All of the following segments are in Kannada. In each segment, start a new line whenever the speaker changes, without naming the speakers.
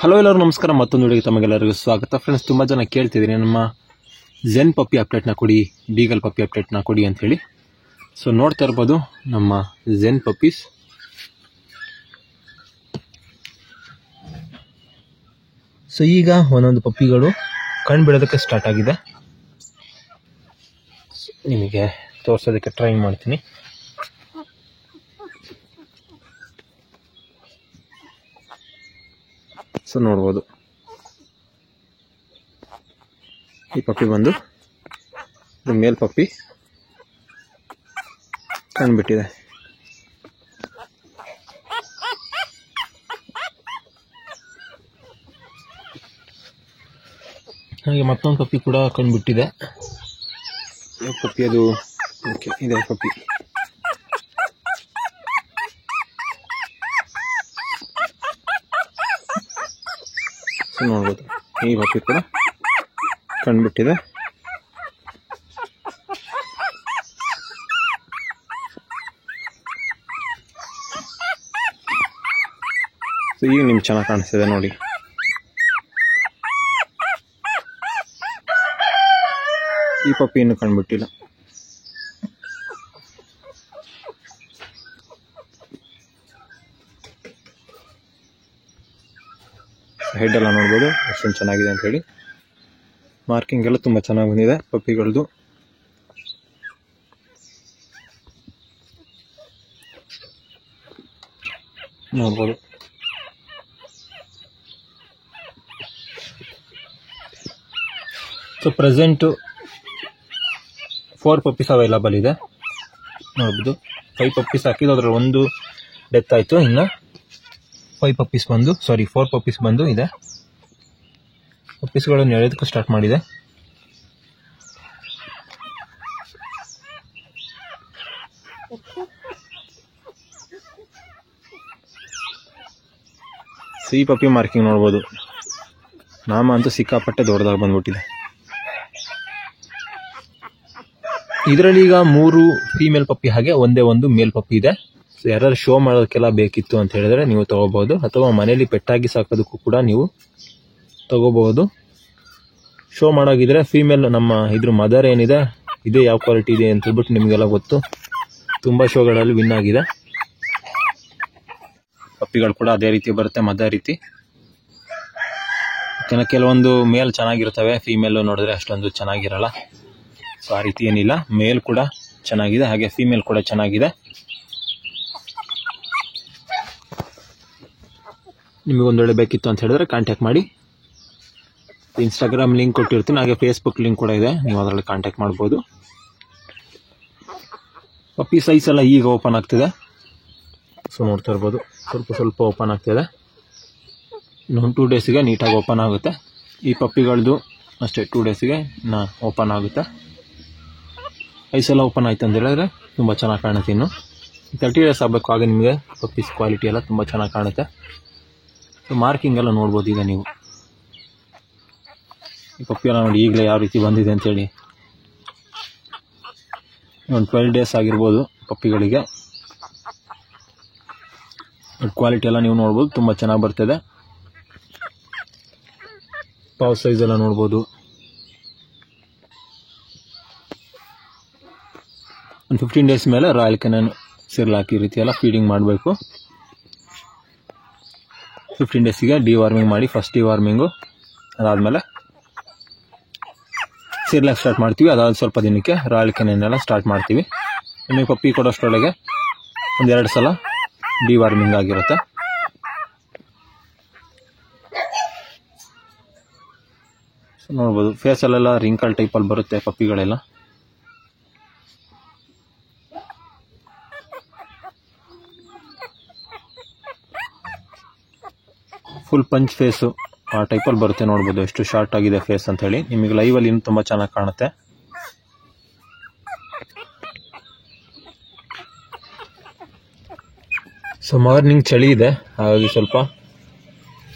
ಹಲೋ ಎಲ್ಲರೂ ನಮಸ್ಕಾರ. ಮತ್ತೊಂದು ವಿಡಿಯೋಗೆ ತಮಗೆಲ್ಲರಿಗೂ ಸ್ವಾಗತ. ಫ್ರೆಂಡ್ಸ್, ತುಂಬ ಜನ ಕೇಳ್ತಿದ್ದೀನಿ ನಮ್ಮ ಝೆನ್ ಪಪ್ಪಿ ಅಪ್ಡೇಟ್ನ ಕೊಡಿ, ಬೀಗಲ್ ಪಪ್ಪಿ ಅಪ್ಡೇಟ್ನ ಕೊಡಿ ಅಂಥೇಳಿ. ಸೊ ನೋಡ್ತಾ ಇರ್ಬೋದು ನಮ್ಮ ಝೆನ್ ಪಪ್ಪೀಸ್. ಸೊ ಈಗ ಒಂದೊಂದು ಪಪ್ಪಿಗಳು ಕಣ್ಣು ಬಿಡೋದಕ್ಕೆ ಸ್ಟಾರ್ಟ್ ಆಗಿದೆ. ನಿಮಗೆ ತೋರಿಸೋದಕ್ಕೆ ಟ್ರೈ ಮಾಡ್ತೀನಿ. ಸೊ ನೋಡ್ಬೋದು, ಈ ಪಪ್ಪಿ ಬಂದು ಮೇಲ್ ಪಪ್ಪಿ ಕಂಡುಬಿಟ್ಟಿದೆ. ಹಾಗೆ ಮತ್ತೊಂದು ಪಪ್ಪಿ ಕೂಡ ಕಂಡುಬಿಟ್ಟಿದೆ. ಪಪ್ಪಿ ಅದು ಓಕೆ ಇದೆ ಪಪ್ಪಿ. ಸೊ ನೋಡ್ಬೋದು, ಈ ಪಪ್ಪಿ ಕೂಡ ಕಂಡುಬಿಟ್ಟಿದೆ. ಸೊ ಈಗ ನಿಮ್ಗೆ ಚೆನ್ನಾಗಿ ಕಾಣಿಸ್ತಿದೆ ನೋಡಿ. ಈ ಪಪ್ಪಿ ಇನ್ನೂ ಕಂಡುಬಿಟ್ಟಿಲ್ಲ. ಹೆಡ್ ಎಲ್ಲ ನೋಡ್ಬೋದು ಎಷ್ಟೊಂದು ಚೆನ್ನಾಗಿದೆ ಅಂತ ಹೇಳಿ. ಮಾರ್ಕಿಂಗ್ ಎಲ್ಲ ತುಂಬ ಚೆನ್ನಾಗಿ ಬಂದಿದೆ ಪಪ್ಪಿಗಳದ್ದು. ನೋಡ್ಬೋದು. ಸೊ ಪ್ರೆಸೆಂಟು 4 ಪಪ್ಪೀಸ್ ಅವೈಲಬಲ್ ಇದೆ. ನೋಡ್ಬೋದು, 5 ಪಪ್ಪೀಸ್ ಹಾಕಿದ್ದು ಅದರಲ್ಲಿ ಒಂದು ಡೆತ್ ಆಯಿತು. ಇನ್ನು 4 ಪಪ್ಪೀಸ್ ಬಂದು ಇದೆ. ಪಪ್ಪೀಸ್ಗಳನ್ನು ಎಳೆಯೋದಕ್ಕೂ ಸ್ಟಾರ್ಟ್ ಮಾಡಿದೆ. ಈ ಪಪ್ಪಿ ಮಾರ್ಕಿಂಗ್ ನೋಡ್ಬೋದು, ನಾಮ ಅಂತೂ ಸಿಕ್ಕಾಪಟ್ಟೆ ದೊಡ್ಡದಾಗಿ ಬಂದ್ಬಿಟ್ಟಿದೆ. ಇದರಲ್ಲಿ ಈಗ 3 ಫೀಮೇಲ್ ಪಪ್ಪಿ ಹಾಗೆ ಒಂದೇ ಒಂದು ಮೇಲ್ ಪಪ್ಪಿ ಇದೆ. ಸೊ ಯಾರು ಶೋ ಮಾಡೋದಕ್ಕೆಲ್ಲ ಬೇಕಿತ್ತು ಅಂತ ಹೇಳಿದ್ರೆ ನೀವು ತಗೋಬಹುದು, ಅಥವಾ ಮನೇಲಿ ಪೆಟ್ಟಾಗಿ ಸಾಕೋದಕ್ಕೂ ಕೂಡ ನೀವು ತಗೋಬಹುದು. ಶೋ ಮಾಡೋಗಿದ್ರೆ ಫೀಮೇಲ್ ನಮ್ಮ ಇದ್ರ ಮದರ್ ಏನಿದೆ ಇದೇ ಯಾವ ಕ್ವಾಲಿಟಿ ಇದೆ ಅಂತ ಹೇಳ್ಬಿಟ್ಟು ನಿಮಗೆಲ್ಲ ಗೊತ್ತು. ತುಂಬ ಶೋಗಳಲ್ಲಿ ವಿನ್ ಆಗಿದೆ. ಪಪ್ಪಿಗಳು ಕೂಡ ಅದೇ ರೀತಿ ಬರುತ್ತೆ, ಮದರ್ ರೀತಿ. ಕೆಲವೊಂದು ಮೇಲ್ ಚೆನ್ನಾಗಿರ್ತವೆ, ಫೀಮೇಲ್ ನೋಡಿದ್ರೆ ಅಷ್ಟೊಂದು ಚೆನ್ನಾಗಿರಲ್ಲ. ಸೊ ಆ ರೀತಿ ಏನಿಲ್ಲ, ಮೇಲ್ ಕೂಡ ಚೆನ್ನಾಗಿದೆ ಹಾಗೆ ಫೀಮೇಲ್ ಕೂಡ ಚೆನ್ನಾಗಿದೆ. ನಿಮಗೊಂದು ವೇಳೆ ಬೇಕಿತ್ತು ಅಂತ ಹೇಳಿದ್ರೆ ಕಾಂಟ್ಯಾಕ್ಟ್ ಮಾಡಿ. ಇನ್ಸ್ಟಾಗ್ರಾಮ್ ಲಿಂಕ್ ಕೊಟ್ಟಿರ್ತೀನಿ, ಹಾಗೆ ಫೇಸ್ಬುಕ್ ಲಿಂಕ್ ಕೂಡ ಇದೆ, ನೀವು ಅದರಲ್ಲಿ ಕಾಂಟ್ಯಾಕ್ಟ್ ಮಾಡ್ಬೋದು. ಪಪ್ಪಿ ಸೈಜ್ ಎಲ್ಲ ಈಗ ಓಪನ್ ಆಗ್ತಿದೆ. ಸೊ ನೋಡ್ತಾ ಇರ್ಬೋದು, ಸ್ವಲ್ಪ ಓಪನ್ ಆಗ್ತಿದೆ. ಇನ್ನೊಂದು 2 ಡೇಸಿಗೆ ನೀಟಾಗಿ ಓಪನ್ ಆಗುತ್ತೆ. ಈ ಪಪ್ಪಿಗಳದ್ದು ಅಷ್ಟೇ 2 ಡೇಸಿಗೆ ಓಪನ್ ಆಗುತ್ತೆ. ಐಸ್ ಎಲ್ಲ ಓಪನ್ ಆಯ್ತು ಅಂತ ಹೇಳಿದ್ರೆ ತುಂಬ ಚೆನ್ನಾಗಿ ಕಾಣುತ್ತೆ. ಇನ್ನು 30 ಡೇಸ್ ಆಗಬೇಕು, ಆಗ ನಿಮಗೆ ಪಪ್ಪೀಸ್ ಕ್ವಾಲಿಟಿ ಎಲ್ಲ ತುಂಬ ಚೆನ್ನಾಗಿ ಕಾಣುತ್ತೆ. ಸೊ ಮಾರ್ಕಿಂಗ್ ಎಲ್ಲ ನೋಡ್ಬೋದು ಈಗ ನೀವು. ಈ ಪಪ್ಪಿ ಎಲ್ಲ ನೋಡಿ ಈಗಲೇ ಯಾವ ರೀತಿ ಬಂದಿದೆ ಅಂತೇಳಿ. ಒಂದು 12 ಡೇಸ್ ಆಗಿರ್ಬೋದು ಪಪ್ಪಿಗಳಿಗೆ. ಕ್ವಾಲಿಟಿ ಎಲ್ಲ ನೀವು ನೋಡ್ಬೋದು, ತುಂಬ ಚೆನ್ನಾಗಿ ಬರ್ತಿದೆ. ಪಾವ್ ಸೈಜ್ ಎಲ್ಲ ನೋಡ್ಬೋದು. ಒಂದು 15 ಡೇಸ್ ಮೇಲೆ ರಾಯಲ್ ಕೆನನ್ ಸಿರ್ಲಾಕ್ ಈ ರೀತಿ ಎಲ್ಲ ಫೀಡಿಂಗ್ ಮಾಡಬೇಕು. 15 ಡೇಸಿಗೆ ಡಿವಾರ್ಮಿಂಗ್ ಮಾಡಿ, ಫಸ್ಟ್ ಡಿವಾರ್ಮಿಂಗು, ಅದಾದಮೇಲೆ ಸಿರ್ಲಾಕ್ ಸ್ಟಾರ್ಟ್ ಮಾಡ್ತೀವಿ. ಅದಾದ ಸ್ವಲ್ಪ ದಿನಕ್ಕೆ ರಾಯಲ್ ಕೆನನ್ ಎಲ್ಲ ಸ್ಟಾರ್ಟ್ ಮಾಡ್ತೀವಿ. ನಿಮಗೆ ಪಪ್ಪಿ ಕೊಡೋಷ್ಟರೊಳಗೆ 1-2 ಸಲ ಡಿವಾರ್ಮಿಂಗ್ ಆಗಿರುತ್ತೆ. ನೋಡ್ಬೋದು, ಫೇಸಲ್ಲೆಲ್ಲ ರಿಂಕಲ್ ಟೈಪಲ್ಲಿ ಬರುತ್ತೆ ಪಪ್ಪಿಗಳೆಲ್ಲ. ಫುಲ್ ಪಂಚ್ ಫೇಸು ಆ ಟೈಪಲ್ಲಿ ಬರುತ್ತೆ. ನೋಡ್ಬೋದು ಎಷ್ಟು ಶಾರ್ಟ್ ಆಗಿದೆ ಫೇಸ್ ಅಂತ ಹೇಳಿ. ನಿಮಗೆ ಲೈವಲ್ಲಿ ಇನ್ನೂ ತುಂಬ ಚೆನ್ನಾಗಿ ಕಾಣುತ್ತೆ. ಸೊ ಮಾರ್ನಿಂಗ್ ಚಳಿ ಇದೆ, ಹಾಗಾಗಿ ಸ್ವಲ್ಪ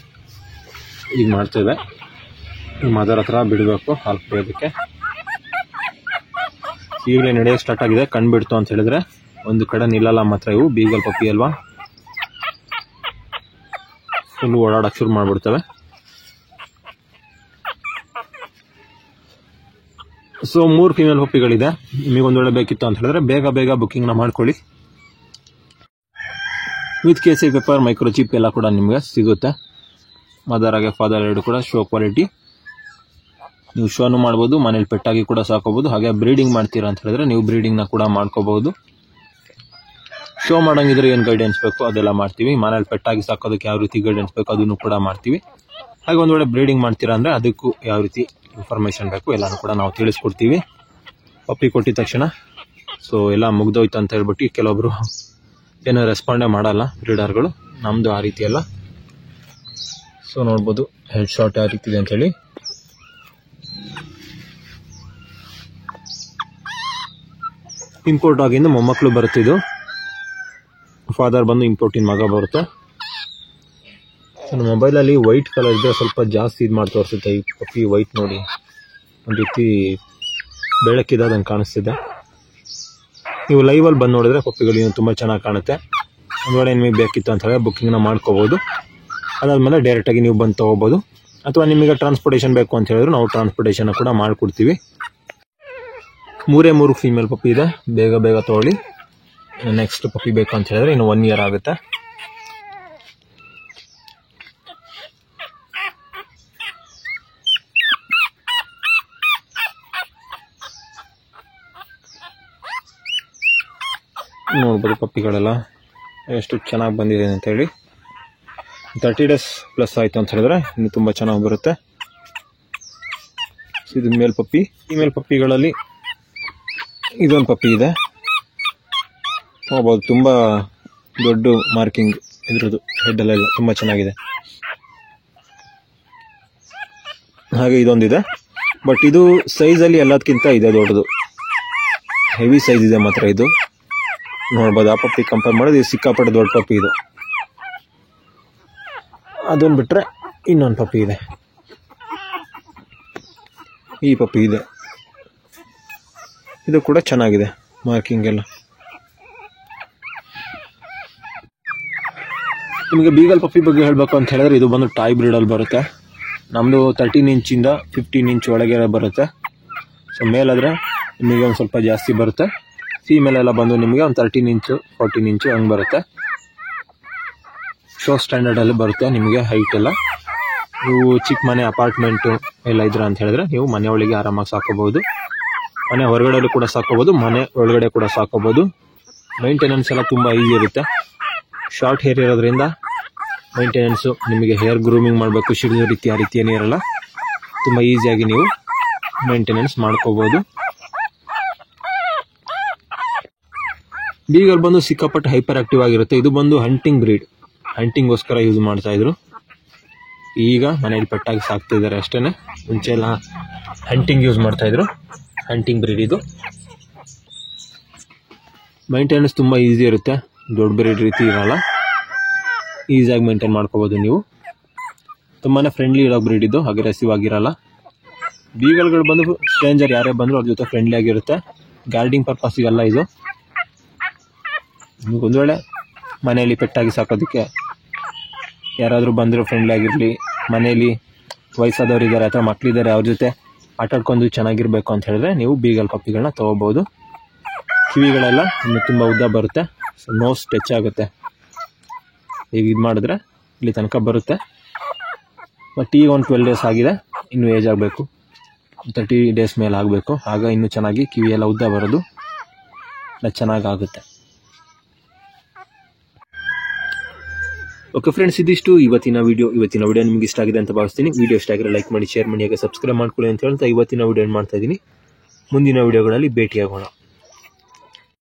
ಈಗ ಮಾಡ್ತಿದೆ. ಮದರ್ ಹತ್ರ ಬಿಡಬೇಕು ಹಾಲು ಕುಡಿಯೋದಕ್ಕೆ. ಈಗಲೇ ನಡೆಯೋಕ್ಕೆ ಸ್ಟಾರ್ಟ್ ಆಗಿದೆ. ಕಣ್ಣು ಬಿಡ್ತು ಅಂತ ಹೇಳಿದ್ರೆ ಒಂದು ಕಡೆ ನಿಲ್ಲಲ್ಲ ಮಾತ್ರ. ಇವು ಬೀಗಲ್ ಪಪ್ಪಿ ಅಲ್ವಾ, ಫುಲ್ ಓಡಾಡಕ್ಕೆ ಶುರು ಮಾಡಿಬಿಡ್ತವೆ. So 3 female ಪಪ್ಪಿಗಳಿದೆ. ನಿಮಗೆ ಒಂದು ವೇಳೆ ಬೇಕಿತ್ತು ಅಂತ ಹೇಳಿದ್ರೆ ಬೇಗ ಬುಕ್ಕಿಂಗ್ನ ಮಾಡ್ಕೊಳ್ಳಿ. ವಿತ್ KC ಪೇಪರ್, ಮೈಕ್ರೋಚಿಪ್ ಎಲ್ಲ ಕೂಡ ನಿಮಗೆ ಸಿಗುತ್ತೆ. ಮದರ್ ಹಾಗೆ ಫಾದರ್ ಎರಡು ಕೂಡ ಶೋ ಕ್ವಾಲಿಟಿ. ನೀವು ಶೋನು ಮಾಡ್ಬೋದು, ಮನೇಲಿ ಪೆಟ್ಟಾಗಿ ಕೂಡ ಸಾಕೋಬಹುದು. ಹಾಗೆ ಬ್ರೀಡಿಂಗ್ ಮಾಡ್ತೀರಾ ಅಂತ ಹೇಳಿದ್ರೆ ನೀವು ಬ್ರೀಡಿಂಗ್ನ ಕೂಡ ಮಾಡ್ಕೋಬಹುದು. ಶೋ ಮಾಡೋಂಗಿದ್ರೆ ಏನು ಗೈಡೆನ್ಸ್ ಬೇಕು ಅದೆಲ್ಲ ಮಾಡ್ತೀವಿ. ಮನೇಲಿ ಪೆಟ್ಟಾಗಿ ಸಾಕೋದಕ್ಕೆ ಯಾವ ರೀತಿ ಗೈಡೆನ್ಸ್ ಬೇಕು ಅದನ್ನು ಕೂಡ ಮಾಡ್ತೀವಿ. ಹಾಗೆ ಒಂದು ವೇಳೆ ಬ್ರೀಡಿಂಗ್ ಮಾಡ್ತೀರಾ ಅಂದರೆ ಅದಕ್ಕೂ ಯಾವ ರೀತಿ ಇನ್ಫಾರ್ಮೇಷನ್ ಬೇಕು ಎಲ್ಲನೂ ಕೂಡ ನಾವು ತಿಳಿಸ್ಕೊಡ್ತೀವಿ ಪಪ್ಪಿ ಕೊಟ್ಟಿದ ತಕ್ಷಣ. ಸೊ ಎಲ್ಲ ಮುಗ್ದೋಯ್ತು ಅಂತ ಹೇಳ್ಬಿಟ್ಟು ಕೆಲವೊಬ್ರು ಏನೋ ರೆಸ್ಪಾಂಡೇ ಮಾಡಲ್ಲ ಬ್ರೀಡರ್ಗಳು. ನಮ್ಮದು ಆ ರೀತಿ ಅಲ್ಲ. ಸೊ ನೋಡ್ಬೋದು ಹೆಡ್ ಶಾಟ್ ಯಾವ ರೀತಿ ಇದೆ ಅಂತೇಳಿ. ಇಂಪೋರ್ಟ್ ಆಗಿಂದ ಮೊಮ್ಮಕ್ಕಳು ಬರುತ್ತಿದ್ದು, ಫಾದರ್ ಬಂದು ಇಂಪೋರ್ಟಿನ ಮಗ ಬರುತ್ತೆ. ನನ್ನ ಮೊಬೈಲಲ್ಲಿ ವೈಟ್ ಕಲರ್ ಇದ್ದರೆ ಸ್ವಲ್ಪ ಜಾಸ್ತಿ ಇದು ಮಾಡಿ ತೋರಿಸುತ್ತೆ. ಈ ಪಪ್ಪಿ ವೈಟ್ ನೋಡಿ ಒಂದು ರೀತಿ ಬೆಳಕಿದಂಗೆ ಕಾಣಿಸ್ತಿದೆ. ನೀವು ಲೈವಲ್ಲಿ ಬಂದು ನೋಡಿದ್ರೆ ಪಪ್ಪಿಗಳು ತುಂಬ ಚೆನ್ನಾಗಿ ಕಾಣುತ್ತೆ. ಒಂದು ವೇಳೆ ನಿಮಗೆ ಬೇಕಿತ್ತು ಅಂತ ಹೇಳಿದ್ರೆ ಬುಕ್ಕಿಂಗ್ನ ಮಾಡ್ಕೋಬೋದು. ಅದಾದಮೇಲೆ ಡೈರೆಕ್ಟಾಗಿ ನೀವು ಬಂದು ತೊಗೋಬೋದು. ಅಥವಾ ನಿಮಗೆ ಟ್ರಾನ್ಸ್ಪೋರ್ಟೇಷನ್ ಬೇಕು ಅಂತ ಹೇಳಿದ್ರು ನಾವು ಟ್ರಾನ್ಸ್ಪೋರ್ಟೇಷನ್ ಕೂಡ ಮಾಡಿಕೊಡ್ತೀವಿ. 3 ಫೀಮೇಲ್ ಪಪ್ಪಿ ಇದೆ. ಬೇಗ ತೊಗೊಳ್ಳಿ. ನೆಕ್ಸ್ಟ್ ಪಪ್ಪಿ ಬೇಕು ಅಂತ ಹೇಳಿದ್ರೆ ಇನ್ನು 1 ಇಯರ್ ಆಗುತ್ತೆ. ನೋಡ್ಬೋದು ಪಪ್ಪಿಗಳೆಲ್ಲ ಎಷ್ಟು ಚೆನ್ನಾಗಿ ಬಂದಿದೆ ಅಂತೇಳಿ. 30 days ಪ್ಲಸ್ ಆಯಿತು ಅಂತ ಹೇಳಿದ್ರೆ ಇನ್ನು ತುಂಬ ಚೆನ್ನಾಗಿ ಬರುತ್ತೆ. ಇದು ಮೇಲ್ ಪಪ್ಪಿ. ಫೀಮೇಲ್ ಪಪ್ಪಿಗಳಲ್ಲಿ ಇದೊಂದು ಪಪ್ಪಿ ಇದೆ. ನೋಡ್ಬೋದು ತುಂಬ ದೊಡ್ಡ ಮಾರ್ಕಿಂಗ್ ಇದ್ರದ್ದು ಹೆಡ್ಡಲ್ಲೆಲ್ಲ ತುಂಬ ಚೆನ್ನಾಗಿದೆ. ಹಾಗೆ ಇದೊಂದಿದೆ, ಬಟ್ ಇದು ಸೈಜಲ್ಲಿ ಎಲ್ಲದಕ್ಕಿಂತ ಇದೆ ದೊಡ್ಡದು. ಹೆವಿ ಸೈಜ್ ಇದೆ ಮಾತ್ರ ಇದು. ನೋಡ್ಬೋದು ಆ ಪಪ್ಪಿ ಕಂಪೇರ್ ಮಾಡೋದು ಇದು ಸಿಕ್ಕಾಪಟ್ಟೆ ದೊಡ್ಡ ಪಪ್ಪಿ ಇದು. ಅದನ್ನು ಬಿಟ್ಟರೆ ಇನ್ನೊಂದು ಪಪ್ಪಿ ಇದೆ. ಈ ಪಪ್ಪಿ ಇದೆ, ಇದು ಕೂಡ ಚೆನ್ನಾಗಿದೆ ಮಾರ್ಕಿಂಗ್ ಎಲ್ಲ. ನಿಮಗೆ ಬೀಗಲ್ ಪಪ್ಪಿ ಬಗ್ಗೆ ಹೇಳಬೇಕು ಅಂತ ಹೇಳಿದ್ರೆ ಇದು ಬಂದು ಟಾಯ್ ಬ್ರೀಡಲ್ಲಿ ಬರುತ್ತೆ. ನಮ್ಮದು 13 ಇಂಚಿಂದ 15 ಇಂಚ್ ಒಳಗೆ ಬರುತ್ತೆ. ಸೊ ಮೇಲಾದರೆ ನಿಮಗೆ ಒಂದು ಸ್ವಲ್ಪ ಜಾಸ್ತಿ ಬರುತ್ತೆ. ಫೀಮೇಲ್ ಎಲ್ಲ ಬಂದು ನಿಮಗೆ ಒಂದು 13 ಇಂಚು 14 ಇಂಚು ಹಂಗೆ ಬರುತ್ತೆ. ಶೋ ಸ್ಟ್ಯಾಂಡರ್ಡಲ್ಲಿ ಬರುತ್ತೆ ನಿಮಗೆ ಹೈಟ್ ಎಲ್ಲ. ನೀವು ಚಿಕ್ಕ ಮನೆ ಅಪಾರ್ಟ್ಮೆಂಟು ಎಲ್ಲ ಇದ್ರ ಅಂತ ಹೇಳಿದ್ರೆ ನೀವು ಮನೆ ಒಳಗೆ ಆರಾಮಾಗಿ ಸಾಕೋಬಹುದು. ಮನೆ ಹೊರಗಡೆಯಲ್ಲೂ ಕೂಡ ಸಾಕೋಬಹುದು, ಮನೆ ಒಳಗಡೆ ಕೂಡ ಸಾಕೋಬಹುದು. ಮೈಂಟೆನೆನ್ಸ್ ಎಲ್ಲ ತುಂಬ ಈಸಿ ಇರುತ್ತೆ. ಶಾರ್ಟ್ ಹೇರ್ ಇರೋದ್ರಿಂದ ಮೈಂಟೆನೆನ್ಸು ನಿಮಗೆ ಹೇರ್ ಗ್ರೂಮಿಂಗ್ ಮಾಡಬೇಕು ಶಿಡ್ದು ರೀತಿ ಆ ರೀತಿ ಏನಿರಲ್ಲ. ತುಂಬ ಈಸಿಯಾಗಿ ನೀವು ಮೈಂಟೆನೆನ್ಸ್ ಮಾಡ್ಕೋಬೋದು. ಬೀಗಲ್ ಬಂದು ಸಿಕ್ಕಾಪಟ್ಟೆ ಹೈಪರ್ ಆಕ್ಟಿವ್ ಆಗಿರುತ್ತೆ. ಇದು ಬಂದು ಹಂಟಿಂಗ್ ಬ್ರೀಡ್, ಹಂಟಿಂಗ್ಗೋಸ್ಕರ ಯೂಸ್ ಮಾಡ್ತಾ ಇದ್ರು. ಈಗ ಮನೇಲಿ ಪೆಟ್ಟಾಗಿ ಸಾಕ್ತಿದ್ದಾರೆ ಅಷ್ಟೇ. ಮುಂಚೆ ಎಲ್ಲ ಹಂಟಿಂಗ್ ಯೂಸ್ ಮಾಡ್ತಾ ಇದ್ರು. ಹಂಟಿಂಗ್ ಬ್ರೀಡ್ ಇದು. ಮೈಂಟೆನೆನ್ಸ್ ತುಂಬ ಈಸಿ ಇರುತ್ತೆ, ದೊಡ್ಡ ಬ್ರೀಡ್ ರೀತಿ ಇರಲ್ಲ. ಈಸಿಯಾಗಿ ಮೇಂಟೈನ್ ಮಾಡ್ಕೋಬೋದು ನೀವು. ತುಂಬಾ ಫ್ರೆಂಡ್ಲಿ ಇರೋ ಬ್ರೀಡ್ ಇದು, ಅಗ್ರೆಸಿವ್ ಆಗಿರಲ್ಲ. ಬೀಗಲ್ಗಳು ಬಂದು ಸ್ಟ್ರೇಂಜರ್ ಯಾರೇ ಬಂದರೂ ಅವ್ರ ಜೊತೆ ಫ್ರೆಂಡ್ಲಿ ಆಗಿರುತ್ತೆ. ಗಾರ್ಡಿಂಗ್ ಪರ್ಪಸ್ಸಿಗೆಲ್ಲ ಇದು. ನಿಮಗೊಂದು ವೇಳೆ ಮನೆಯಲ್ಲಿ ಪೆಟ್ಟಾಗಿ ಸಾಕೋದಕ್ಕೆ ಯಾರಾದರೂ ಬಂದರೂ ಫ್ರೆಂಡ್ಲಿ ಆಗಿರಲಿ, ಮನೆಯಲ್ಲಿ ವಯಸ್ಸಾದವ್ರು ಇದ್ದಾರೆ ಅಥವಾ ಮಕ್ಕಳಿದ್ದಾರೆ ಅವ್ರ ಜೊತೆ ಆಟಾಡ್ಕೊಂಡು ಚೆನ್ನಾಗಿರಬೇಕು ಅಂತ ಹೇಳಿದ್ರೆ ನೀವು ಬೀಗಲ್ ಪಪ್ಪಿಗಳನ್ನ ತೊಗೋಬೋದು. ಕಿವಿಗಳೆಲ್ಲ ಇನ್ನು ತುಂಬ ಉದ್ದ ಬರುತ್ತೆ. ಸೊ ನೋಸ್ ಟಚ್ ಆಗುತ್ತೆ. ಈಗ ಇದು ಮಾಡಿದ್ರೆ ಇಲ್ಲಿ ತನಕ ಬರುತ್ತೆ. ಬಟ್ ಈಗ ಒಂದು 12 days ಆಗಿದೆ, ಇನ್ನೂ ಏಜ್ ಆಗಬೇಕು, 30 days ಮೇಲೆ ಆಗಬೇಕು. ಆಗ ಇನ್ನೂ ಚೆನ್ನಾಗಿ ಕಿವಿ ಎಲ್ಲ ಉದ್ದ ಬರೋದು ಚೆನ್ನಾಗಾಗುತ್ತೆ. ಓಕೆ ಫ್ರೆಂಡ್ಸ್, ಇದಿಷ್ಟು ಇವತ್ತಿನ ವಿಡಿಯೋ ನಿಮಗೆ ಇಷ್ಟ ಆಗಿದೆ ಅಂತ ಭಾವಿಸ್ತೀನಿ. ವಿಡಿಯೋ ಇಷ್ಟ ಆಗಿದ್ರೆ ಲೈಕ್ ಮಾಡಿ, ಶೇರ್ ಮಾಡಿ, ಹಾಗೆ ಸಬ್ಸ್ಕ್ರೈಬ್ ಮಾಡ್ಕೊಳ್ಳಿ ಅಂತ ಹೇಳ್ತಾ ಇವತ್ತಿನ ವಿಡಿಯೋ ಏನು ಮಾಡ್ತಾ ಇದ್ದೀನಿ. ಮುಂದಿನ ವಿಡಿಯೋಗಳಲ್ಲಿ ಭೇಟಿಯಾಗೋಣ.